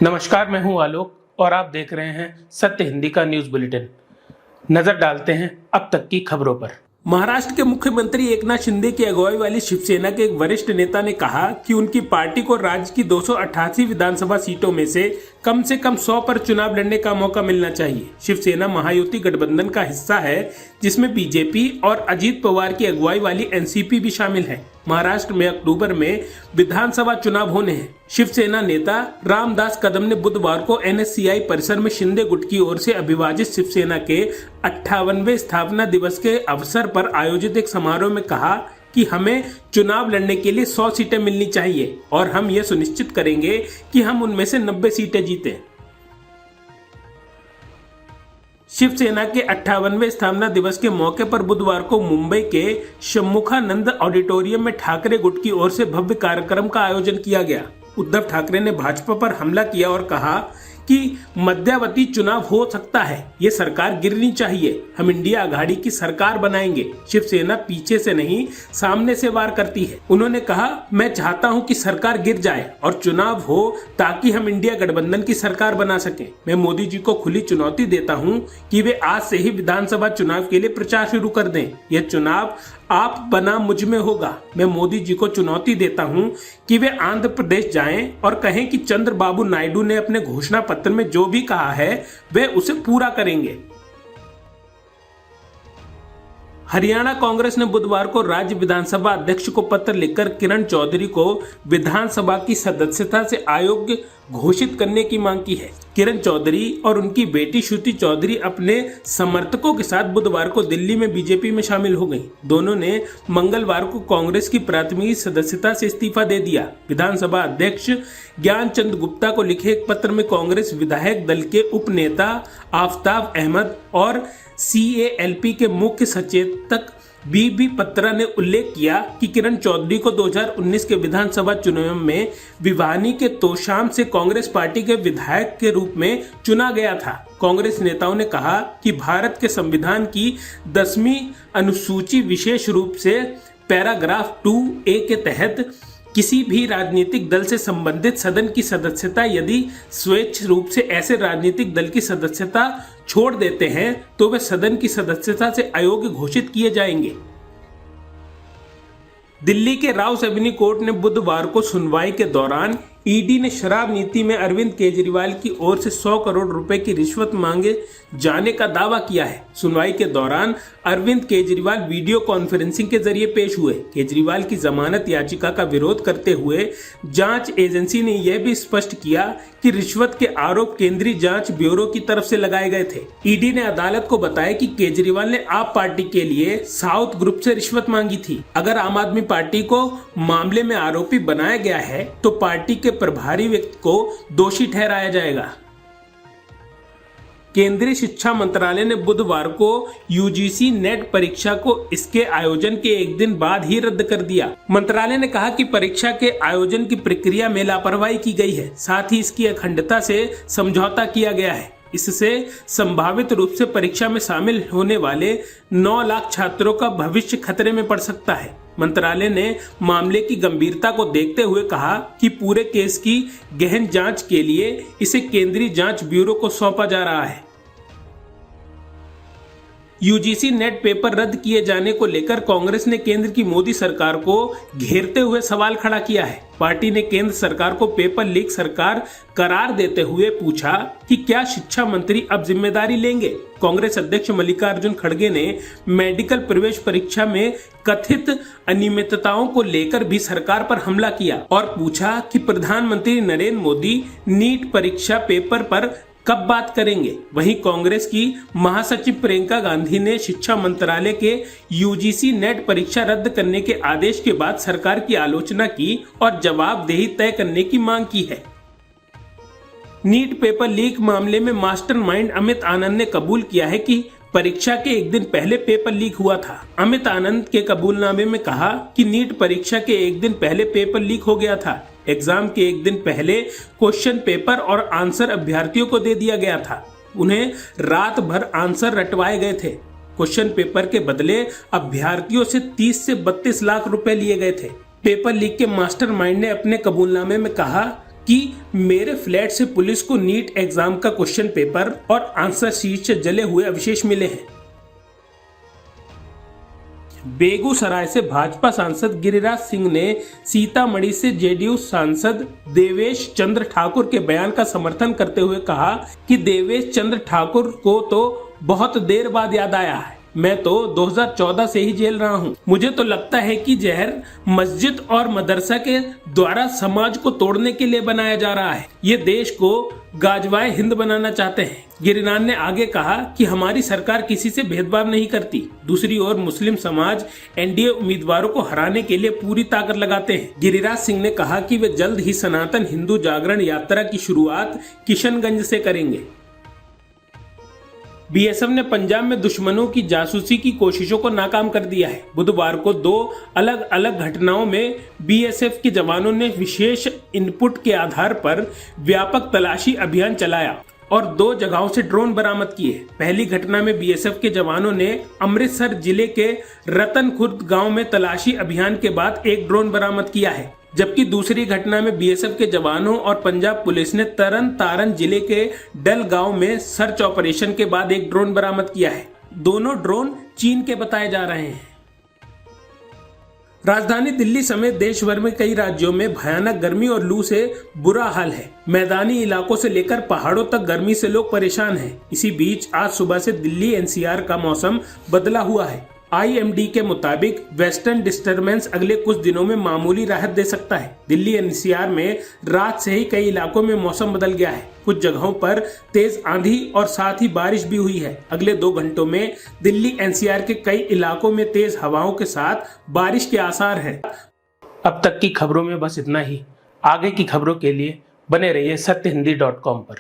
नमस्कार, मैं हूं आलोक और आप देख रहे हैं सत्य हिंदी का न्यूज बुलेटिन। नजर डालते हैं अब तक की खबरों पर। महाराष्ट्र के मुख्यमंत्री एकनाथ शिंदे की अगुवाई वाली शिवसेना के एक वरिष्ठ नेता ने कहा कि उनकी पार्टी को राज्य की 288 विधानसभा सीटों में से कम 100 पर चुनाव लड़ने का मौका मिलना चाहिए। शिवसेना महायुति गठबंधन का हिस्सा है, जिसमें बीजेपी और अजीत पवार की अगुवाई वाली एनसीपी भी शामिल है। महाराष्ट्र में अक्टूबर में विधानसभा चुनाव होने हैं। शिवसेना नेता रामदास कदम ने बुधवार को एनएससीआई परिसर में शिंदे गुट की ओर से अविभाजित शिवसेना के 58वें स्थापना दिवस के अवसर पर आयोजित एक समारोह में कहा कि हमें चुनाव लड़ने के लिए 100 सीटें मिलनी चाहिए और हम यह सुनिश्चित करेंगे कि हम उनमें से 90 सीटें जीतें। शिवसेना के 58वें स्थापना दिवस के मौके पर बुधवार को मुंबई के शम्मुखानंद ऑडिटोरियम में ठाकरे गुट की ओर से भव्य कार्यक्रम का आयोजन किया गया। उद्धव ठाकरे ने भाजपा पर हमला किया और कहा कि मध्यावधि चुनाव हो सकता है, ये सरकार गिरनी चाहिए, हम इंडिया आघाड़ी की सरकार बनाएंगे। शिवसेना पीछे से नहीं सामने से वार करती है। उन्होंने कहा, मैं चाहता हूं कि सरकार गिर जाए और चुनाव हो ताकि हम इंडिया गठबंधन की सरकार बना सकें। मैं मोदी जी को खुली चुनौती देता हूं कि वे आज से ही विधानसभा चुनाव के लिए प्रचार शुरू कर दें। यह चुनाव आप बना मुझ में होगा। मैं मोदी जी को चुनौती देता हूं कि वे आंध्र प्रदेश जाएं और कहें कि चंद्रबाबू नायडू ने अपने घोषणा पत्र में जो भी कहा है वे उसे पूरा करेंगे। हरियाणा कांग्रेस ने बुधवार को राज्य विधानसभा अध्यक्ष को पत्र लिखकर किरण चौधरी को विधानसभा की सदस्यता से अयोग्य घोषित करने की मांग की है। किरण चौधरी और उनकी बेटी श्रुति चौधरी अपने समर्थकों के साथ बुधवार को दिल्ली में बीजेपी में शामिल हो गईं। दोनों ने मंगलवार को कांग्रेस की प्राथमिक सदस्यता से इस्तीफा दे दिया। विधानसभा अध्यक्ष ज्ञानचंद गुप्ता को लिखे एक पत्र में कांग्रेस विधायक दल के उप नेता आफ्ताब अहमद और CALP के मुख्य सचेतक BB पत्रा ने उल्लेख किया कि किरण चौधरी को 2019 के विधानसभा चुनाव में भिवानी के तोशाम से कांग्रेस पार्टी के विधायक के रूप में चुना गया था। कांग्रेस नेताओं ने कहा कि भारत के संविधान की 10वीं अनुसूची विशेष रूप से पैराग्राफ 2A के तहत किसी भी राजनीतिक दल से संबंधित सदन की सदस्यता यदि स्वेच्छ रूप से ऐसे राजनीतिक दल की सदस्यता छोड़ देते हैं तो वे सदन की सदस्यता से अयोग्य घोषित किए जाएंगे। दिल्ली के राव सेबनी कोर्ट ने बुधवार को सुनवाई के दौरान ईडी ने शराब नीति में अरविंद केजरीवाल की ओर से 100 करोड़ रुपए की रिश्वत मांगे जाने का दावा किया है। सुनवाई के दौरान अरविंद केजरीवाल वीडियो कॉन्फ्रेंसिंग के जरिए पेश हुए। केजरीवाल की जमानत याचिका का विरोध करते हुए जांच एजेंसी ने यह भी स्पष्ट किया कि रिश्वत के आरोप केंद्रीय जांच ब्यूरो की तरफ से लगाए गए थे। ईडी ने अदालत को बताया कि केजरीवाल ने आप पार्टी के लिए साउथ ग्रुप से रिश्वत मांगी थी। अगर आम आदमी पार्टी को मामले में आरोपी बनाया गया है तो पार्टी के प्रभारी व्यक्ति को दोषी ठहराया जाएगा। केंद्रीय शिक्षा मंत्रालय ने बुधवार को यूजीसी नेट परीक्षा को इसके आयोजन के एक दिन बाद ही रद्द कर दिया। मंत्रालय ने कहा कि परीक्षा के आयोजन की प्रक्रिया में लापरवाही की गई है, साथ ही इसकी अखंडता से समझौता किया गया है। इससे संभावित रूप से परीक्षा में शामिल होने वाले 9 लाख छात्रों का भविष्य खतरे में पड़ सकता है। मंत्रालय ने मामले की गंभीरता को देखते हुए कहा कि पूरे केस की गहन जांच के लिए इसे केंद्रीय जांच ब्यूरो को सौंपा जा रहा है। यूजीसी नेट पेपर रद्द किए जाने को लेकर कांग्रेस ने केंद्र की मोदी सरकार को घेरते हुए सवाल खड़ा किया है। पार्टी ने केंद्र सरकार को पेपर लीक सरकार करार देते हुए पूछा कि क्या शिक्षा मंत्री अब जिम्मेदारी लेंगे। कांग्रेस अध्यक्ष मल्लिकार्जुन खड़गे ने मेडिकल प्रवेश परीक्षा में कथित अनियमितताओं को लेकर भी सरकार पर हमला किया और पूछा कि प्रधानमंत्री नरेंद्र मोदी नीट परीक्षा पेपर पर कब बात करेंगे। वहीं कांग्रेस की महासचिव प्रियंका गांधी ने शिक्षा मंत्रालय के यूजीसी नेट परीक्षा रद्द करने के आदेश के बाद सरकार की आलोचना की और जवाबदेही तय करने की मांग की है। नीट पेपर लीक मामले में मास्टरमाइंड अमित आनंद ने कबूल किया है कि परीक्षा के एक दिन पहले पेपर लीक हुआ था। अमित आनंद के कबूलनामे में कहा कि नीट परीक्षा के एक दिन पहले पेपर लीक हो गया था। एग्जाम के एक दिन पहले क्वेश्चन पेपर और आंसर अभ्यर्थियों को दे दिया गया था। उन्हें रात भर आंसर रटवाए गए थे। क्वेश्चन पेपर के बदले अभ्यर्थियों से 30 से 32 लाख रुपए लिए गए थे। पेपर लीक के मास्टरमाइंड ने अपने कबूलनामे में कहा कि मेरे फ्लैट से पुलिस को नीट एग्जाम का क्वेश्चन पेपर और आंसर शीट से जले हुए अवशेष मिले हैं। बेगूसराय से भाजपा सांसद गिरिराज सिंह ने सीतामढ़ी से जेडीयू सांसद देवेश चंद्र ठाकुर के बयान का समर्थन करते हुए कहा कि देवेश चंद्र ठाकुर को तो बहुत देर बाद याद आया है। मैं तो 2014 से ही जेल रहा हूँ। मुझे तो लगता है कि जहर मस्जिद और मदरसा के द्वारा समाज को तोड़ने के लिए बनाया जा रहा है। ये देश को गाजवाए हिंद बनाना चाहते हैं। गिरिराज ने आगे कहा कि हमारी सरकार किसी से भेदभाव नहीं करती। दूसरी ओर मुस्लिम समाज एनडीए उम्मीदवारों को हराने के लिए पूरी ताकत लगाते हैं। गिरिराज सिंह ने कहा कि वे जल्द ही सनातन हिंदू जागरण यात्रा की शुरुआत किशनगंज से करेंगे। बीएसएफ ने पंजाब में दुश्मनों की जासूसी की कोशिशों को नाकाम कर दिया है। बुधवार को 2 अलग अलग घटनाओं में बीएसएफ के जवानों ने विशेष इनपुट के आधार पर व्यापक तलाशी अभियान चलाया और 2 जगहों से ड्रोन बरामद किए। पहली घटना में बीएसएफ के जवानों ने अमृतसर जिले के रतनखुर्द गांव में तलाशी अभियान के बाद एक ड्रोन बरामद किया है, जबकि दूसरी घटना में बीएसएफ के जवानों और पंजाब पुलिस ने तरन तारन जिले के डल गांव में सर्च ऑपरेशन के बाद एक ड्रोन बरामद किया है। दोनों ड्रोन चीन के बताए जा रहे हैं। राजधानी दिल्ली समेत देश भर में कई राज्यों में भयानक गर्मी और लू से बुरा हाल है। मैदानी इलाकों से लेकर पहाड़ों तक गर्मी से लोग परेशान हैं। इसी बीच आज सुबह से दिल्ली एनसीआर का मौसम बदला हुआ है। आईएमडी के मुताबिक वेस्टर्न डिस्टर्बेंस अगले कुछ दिनों में मामूली राहत दे सकता है। दिल्ली एनसीआर में रात से ही कई इलाकों में मौसम बदल गया है। कुछ जगहों पर तेज आंधी और साथ ही बारिश भी हुई है। अगले 2 घंटों में दिल्ली एनसीआर के कई इलाकों में तेज हवाओं के साथ बारिश के आसार हैं। अब तक की खबरों में बस इतना ही। आगे की खबरों के लिए बने रहिए सत्यहिंदी.com पर।